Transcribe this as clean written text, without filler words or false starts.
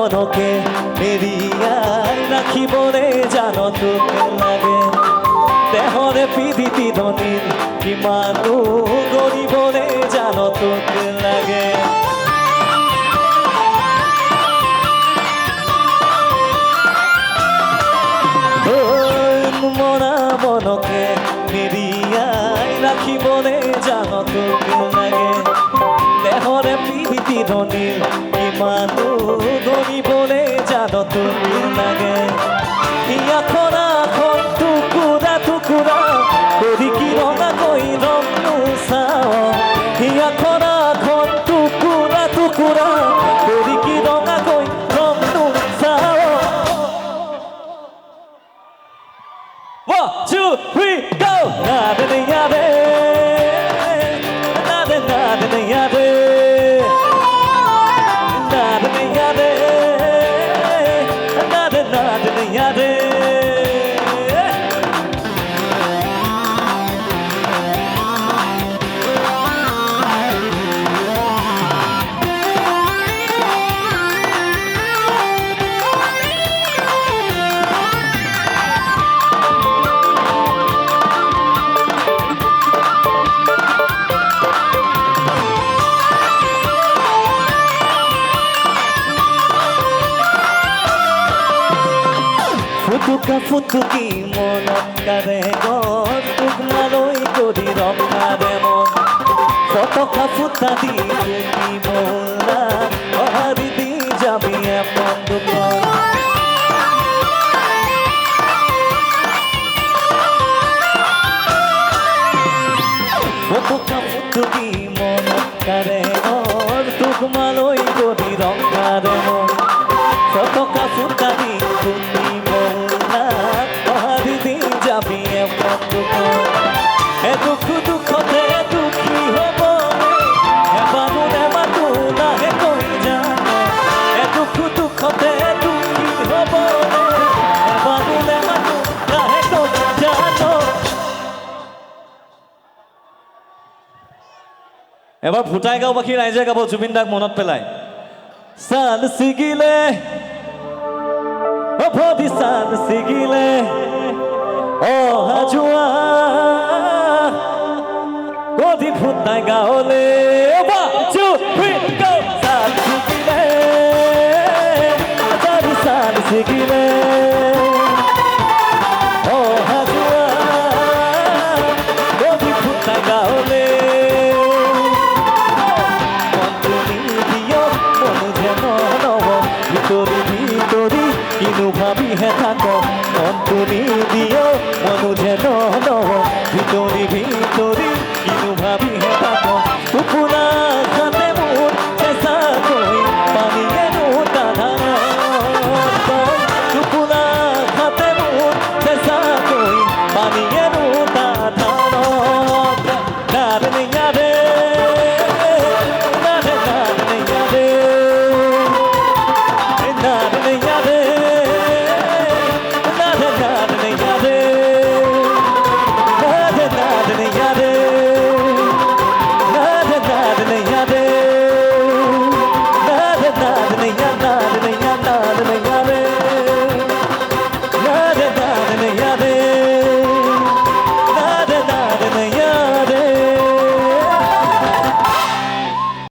মনকে এরিয়াই রাখিবরে জানো তোকে লাগে দেহরে পিদিতি ধনীর কিমানো গরিবরে জানো তোকে লাগে মরা মনকে এরিয়াই রাখিবরে জানো তোকে লাগে দেহরে পিদিতি ধনীর কিমানো গরিবরে জানো তোকে লাগে ইয়া খরা খন টুকুরা টুকুরা করি কি রঙা কই রং নুসাও ইয়া খরা খন টুকুরা টুকুরা করি কি রঙা কই রং নুসাও 1 2 3 go nade nade nade nade nade nade ফুটুকা ফুটুকি মনত কাৰে গত তোক মালৈ কৰি ৰঙাৰে মন ফটকা ফুটা দি তুমি মলা অহাৰি দি যাবি এখন দুখন ফুটুকা ফুটুকি মনত কাৰে গত তোক মালৈ কৰি ৰঙাৰে মন ফটকা ফুটা দি তুমি যাবি এখন দুখন এ দুখ দুখতে দুখী হ'ব এবাৰো নেমাতো নাহে কৈ জানো এ দুখ দুখতে দুখী হ'ব এবাৰো নেমাতো নাহে কৈ জানো এবাৰ ভুটাই গাঁওবাসী ৰাইজে গাব জুবিন দাক মনত পেলাই চাল ছিগিলে অভদি চাল ছিগিলে অহা যোৱা গধি ভুটাই গাঁৱলে চাল ছিগিলে চাল ছিগিলে অহা যোৱা গধি ভুটাই গাঁৱলে মনটো নিদিয়ক মনো যেন নব ভিতৰি ভিতৰি কিনো ভাবিহে থাক মনটো নিদিয়ক